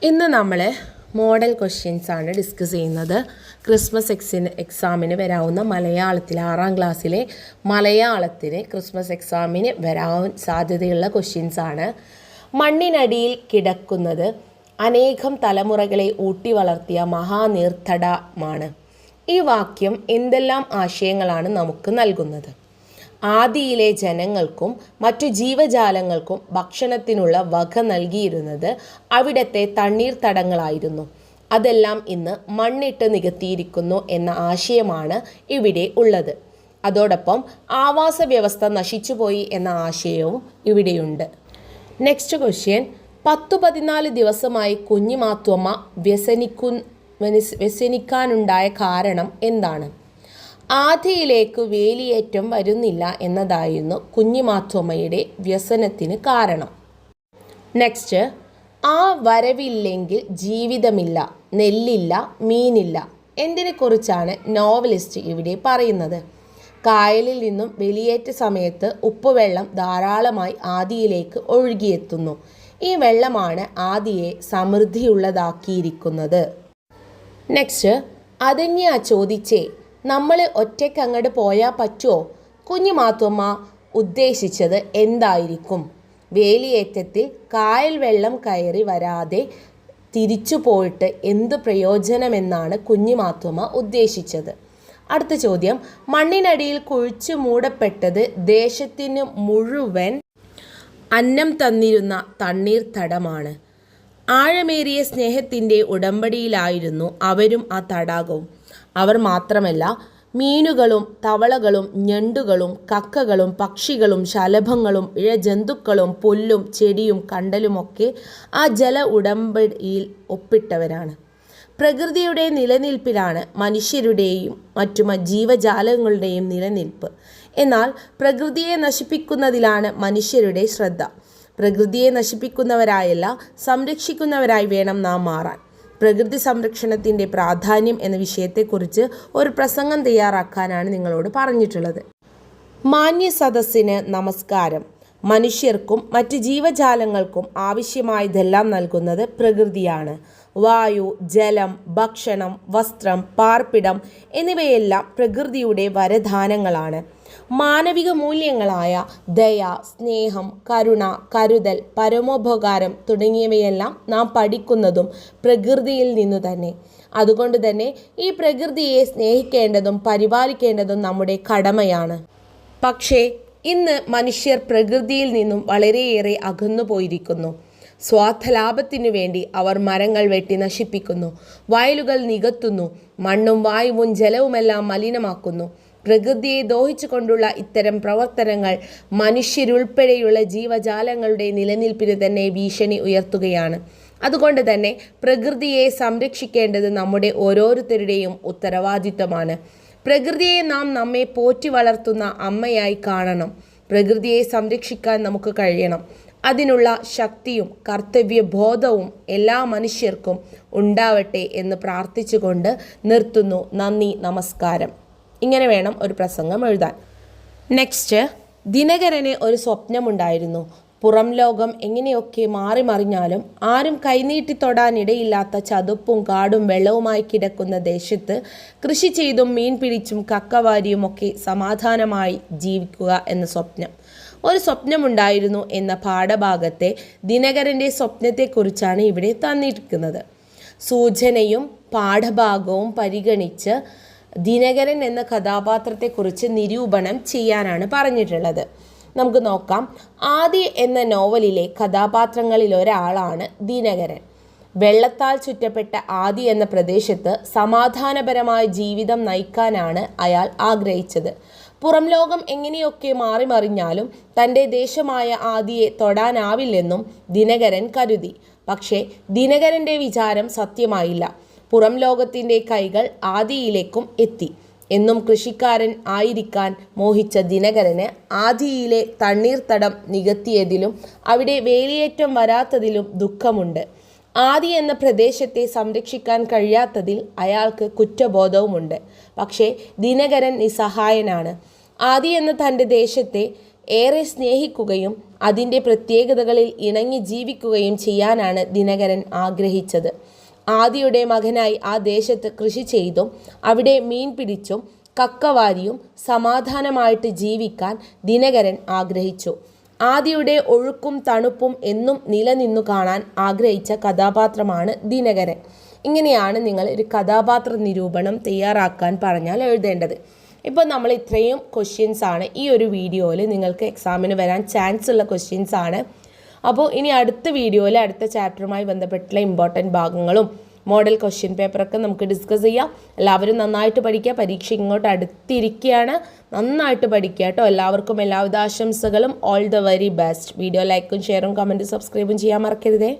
ഇന്ന് നമ്മൾ model questions ആണ് ഡിസ്കസ് ചെയ്യുന്നത്. ക്രിസ്മസ് എക്സാമിന് വരാവുന്ന മലയാളത്തിൽ 6ാം ക്ലാസ്സിലെ മലയാളത്തിന് ക്രിസ്മസ് എക്സാമിന് വരാൻ സാധ്യതയുള്ള ക്വസ്റ്റ്യൻസ് ആണ്. മണ്ണിനടിയിൽ കിടക്കുന്നത് അനേകം തലമുറകളെ ഊട്ടി വളർത്തിയ മഹാനീർത്തടമാണ്. ഈ വാക്യം എന്തെല്ലാം ആശയങ്ങളാണ് നമുക്ക് നൽകുന്നത്? ആദിയിലെ ജനങ്ങൾക്കും മറ്റു ജീവജാലങ്ങൾക്കും ഭക്ഷണത്തിനുള്ള വക നൽകിയിരുന്നത് അവിടത്തെ തണ്ണീർത്തടങ്ങളായിരുന്നു. അതെല്ലാം ഇന്ന് മണ്ണിട്ട് നികത്തിയിരിക്കുന്നു എന്ന ആശയമാണ് ഇവിടെ ഉള്ളത്. അതോടൊപ്പം ആവാസ വ്യവസ്ഥ നശിച്ചുപോയി എന്ന ആശയവും ഇവിടെയുണ്ട്. നെക്സ്റ്റ് ക്വസ്റ്റ്യൻ, 10-14 ദിവസമായി കുഞ്ഞിമാത്തുമ്മ വ്യസനിക്കാനുണ്ടായ കാരണം എന്താണ്? ആദിയിലേക്ക് വേലിയേറ്റം വരുന്നില്ല എന്നതായിരുന്നു കുഞ്ഞിമാത്തുമ്മയുടെ വ്യസനത്തിന് കാരണം. നെക്സ്റ്റ്, ആ വരവില്ലെങ്കിൽ ജീവിതമില്ല, നെല്ലില്ല, മീനില്ല. എന്തിനെക്കുറിച്ചാണ് നോവലിസ്റ്റ് ഇവിടെ പറയുന്നത്? കായലിൽ നിന്നും വെളിയേറ്റ സമയത്ത് ഉപ്പുവെള്ളം ധാരാളമായി ആദിയിലേക്ക് ഒഴുകിയെത്തുന്നു. ഈ വെള്ളമാണ് ആദിയെ സമൃദ്ധിയുള്ളതാക്കിയിരിക്കുന്നത്. നെക്സ്റ്റ്, അതന്യാ ചോദിച്ചേ, നമ്മൾ ഒറ്റയ്ക്ക് അങ്ങോട്ട് പോയാൽ പറ്റുമോ? കുഞ്ഞിമാത്തുമ്മ ഉദ്ദേശിച്ചത് എന്തായിരിക്കും? വേലിയേറ്റത്തിൽ കായൽ വെള്ളം കയറി വരാതെ തിരിച്ചു പോയിട്ട് എന്ത് പ്രയോജനമെന്നാണ് കുഞ്ഞിമാത്തുമ്മ ഉദ്ദേശിച്ചത്? അടുത്ത ചോദ്യം, മണ്ണിനടിയിൽ കുഴിച്ചു മൂടപ്പെട്ടത് ദേശത്തിന് മുഴുവൻ അന്നം തന്നിരുന്ന തണ്ണീർത്തടമാണ്. ആഴമേറിയ സ്നേഹത്തിൻ്റെ ഉടമ്പടിയിലായിരുന്നു അവരും ആ തടാകവും. അവർ മാത്രമല്ല, മീനുകളും തവളകളും ഞണ്ടുകളും കക്കകളും പക്ഷികളും ശലഭങ്ങളും ഇഴജന്തുക്കളും പുല്ലും ചെടിയും കണ്ടലുമൊക്കെ ആ ജല ഉടമ്പടിയിൽ ഒപ്പിട്ടവരാണ്. പ്രകൃതിയുടെ നിലനിൽപ്പിലാണ് മനുഷ്യരുടെയും മറ്റു ജീവജാലങ്ങളുടെയും നിലനിൽപ്പ്. എന്നാൽ പ്രകൃതിയെ നശിപ്പിക്കുന്നതിലാണ് മനുഷ്യരുടെ ശ്രദ്ധ. പ്രകൃതിയെ നശിപ്പിക്കുന്നവരായല്ല, സംരക്ഷിക്കുന്നവരായി വേണം നാം മാറാൻ. പ്രകൃതി സംരക്ഷണത്തിൻ്റെ പ്രാധാന്യം എന്ന വിഷയത്തെക്കുറിച്ച് ഒരു പ്രസംഗം തയ്യാറാക്കാനാണ് നിങ്ങളോട് പറഞ്ഞിട്ടുള്ളത്. മാന്യ സദസ്സിന് നമസ്കാരം. മനുഷ്യർക്കും മറ്റ് ജീവജാലങ്ങൾക്കും ആവശ്യമായതെല്ലാം നൽകുന്നത് പ്രകൃതിയാണ്. വായു, ജലം, ഭക്ഷണം, വസ്ത്രം, പാർപ്പിടം എന്നിവയെല്ലാം പ്രകൃതിയുടെ വരദാനങ്ങളാണ്. മാനവിക മൂല്യങ്ങളായ ദയ, സ്നേഹം, കരുണ, കരുതൽ, പരമോപകാരം തുടങ്ങിയവയെല്ലാം നാം പഠിക്കുന്നതും പ്രകൃതിയിൽ നിന്നു തന്നെ. അതുകൊണ്ട് തന്നെ ഈ പ്രകൃതിയെ സ്നേഹിക്കേണ്ടതും പരിപാലിക്കേണ്ടതും നമ്മുടെ കടമയാണ്. പക്ഷേ ഇന്ന് മനുഷ്യർ പ്രകൃതിയിൽ നിന്നും വളരെയേറെ അകന്നു പോയിരിക്കുന്നു. സ്വാർത്ഥലാഭത്തിനു വേണ്ടി അവർ മരങ്ങൾ വെട്ടി നശിപ്പിക്കുന്നു, വയലുകൾ നികത്തുന്നു, മണ്ണും വായുവും ജലവുമെല്ലാം മലിനമാക്കുന്നു. പ്രകൃതിയെ ദോഹിച്ചുകൊണ്ടുള്ള ഇത്തരം പ്രവർത്തനങ്ങൾ മനുഷ്യരുൾപ്പെടെയുള്ള ജീവജാലങ്ങളുടെ നിലനിൽപ്പിന് തന്നെ ഭീഷണി ഉയർത്തുകയാണ്. അതുകൊണ്ട് തന്നെ പ്രകൃതിയെ സംരക്ഷിക്കേണ്ടത് നമ്മുടെ ഓരോരുത്തരുടെയും ഉത്തരവാദിത്തമാണ്. പ്രകൃതിയെ നാം നമ്മെ പോറ്റി വളർത്തുന്ന അമ്മയായി കാണണം. പ്രകൃതിയെ സംരക്ഷിക്കാൻ നമുക്ക് കഴിയണം. അതിനുള്ള ശക്തിയും കർത്തവ്യബോധവും എല്ലാ മനുഷ്യർക്കും ഉണ്ടാവട്ടെ എന്ന് പ്രാർത്ഥിച്ചുകൊണ്ട് നിർത്തുന്നു. നന്ദി, നമസ്കാരം. ഇങ്ങനെ വേണം ഒരു പ്രസംഗം എഴുതാൻ. നെക്സ്റ്റ്, ദിനകരന് ഒരു സ്വപ്നമുണ്ടായിരുന്നു. പുറം ലോകം എങ്ങനെയൊക്കെ മാറി മറിഞ്ഞാലും ആരും കൈനീട്ടി തൊടാനിടയില്ലാത്ത ചതുപ്പും കാടും വെള്ളവുമായി കിടക്കുന്ന ദേശത്ത് കൃഷി ചെയ്തും മീൻ പിടിച്ചും കക്കവാരിയും ഒക്കെ സമാധാനമായി ജീവിക്കുക എന്ന സ്വപ്നം. ഒരു സ്വപ്നമുണ്ടായിരുന്നു എന്ന പാഠഭാഗത്തെ ദിനകരൻ്റെ സ്വപ്നത്തെക്കുറിച്ചാണ് ഇവിടെ തന്നിരിക്കുന്നത്. സൂചനയും പാഠഭാഗവും പരിഗണിച്ച് ദിനകരൻ എന്ന കഥാപാത്രത്തെക്കുറിച്ച് നിരൂപണം ചെയ്യാനാണ് പറഞ്ഞിട്ടുള്ളത്. നമുക്ക് നോക്കാം. ആദി എന്ന നോവലിലെ കഥാപാത്രങ്ങളിൽ ഒരാളാണ് ദിനകരൻ. വെള്ളത്താൽ ചുറ്റപ്പെട്ട ആദി എന്ന പ്രദേശത്ത് സമാധാനപരമായ ജീവിതം നയിക്കാനാണ് അയാൾ ആഗ്രഹിച്ചത്. പുറം ലോകം എങ്ങനെയൊക്കെ മാറിമറിഞ്ഞാലും തൻ്റെ ദേശമായ ആദിയെ തൊടാനാവില്ലെന്നും ദിനകരൻ കരുതി. പക്ഷേ ദിനകരൻ്റെ വിചാരം സത്യമായില്ല. പുറം ലോകത്തിൻ്റെ കൈകൾ ആദിയിലേക്കും എത്തി. എന്നും കൃഷിക്കാരൻ ആയിരിക്കാൻ മോഹിച്ച ദിനകരന് ആദിയിലെ തണ്ണീർത്തടം നികത്തിയതിലും അവിടെ വേലിയേറ്റം വരാത്തതിലും ദുഃഖമുണ്ട്. ആദി എന്ന പ്രദേശത്തെ സംരക്ഷിക്കാൻ കഴിയാത്തതിൽ അയാൾക്ക് കുറ്റബോധവുമുണ്ട്. പക്ഷേ ദിനകരൻ നിസ്സഹായനാണ്. ആദി എന്ന തൻ്റെ ദേശത്തെ ഏറെ സ്നേഹിക്കുകയും അതിൻ്റെ പ്രത്യേകതകളിൽ ഇണങ്ങി ജീവിക്കുകയും ചെയ്യാനാണ് ദിനകരൻ ആഗ്രഹിച്ചത്. ആദിയുടെ മകനായി ആ ദേശത്ത് കൃഷി ചെയ്തും അവിടെ മീൻ പിടിച്ചും കക്കവാരിയും സമാധാനമായിട്ട് ജീവിക്കാൻ ദിനകരൻ ആഗ്രഹിച്ചു. ആദിയുടെ ഒഴുക്കും തണുപ്പും എന്നും നിലനിന്നു കാണാൻ ആഗ്രഹിച്ച കഥാപാത്രമാണ് ദിനകരൻ. ഇങ്ങനെയാണ് നിങ്ങൾ ഒരു കഥാപാത്ര നിരൂപണം തയ്യാറാക്കാൻ പറഞ്ഞാൽ എഴുതേണ്ടത്. ഇപ്പോൾ നമ്മൾ ഇത്രയും ക്വസ്റ്റ്യൻസ് ആണ് ഈ ഒരു വീഡിയോയിൽ നിങ്ങൾക്ക് എക്സാമിന് വരാൻ ചാൻസ് ഉള്ള ക്വസ്റ്റ്യൻസ് ആണ്. അപ്പോൾ ഇനി അടുത്ത വീഡിയോയിൽ അടുത്ത ചാപ്റ്ററുമായി ബന്ധപ്പെട്ടുള്ള ഇമ്പോർട്ടൻറ്റ് ഭാഗങ്ങളും മോഡൽ ക്വസ്റ്റ്യൻ പേപ്പറൊക്കെ നമുക്ക് ഡിസ്കസ് ചെയ്യാം. എല്ലാവരും നന്നായിട്ട് പഠിക്കുക. പരീക്ഷ ഇങ്ങോട്ട് അടുത്തിരിക്കുകയാണ്. നന്നായിട്ട് പഠിക്കുക കേട്ടോ. എല്ലാവർക്കും എല്ലാവിധ ആശംസകളും. All the very best. Video ലൈക്കും ഷെയറും കമൻറ്റും സബ്സ്ക്രൈബും ചെയ്യാൻ മറക്കരുതേ.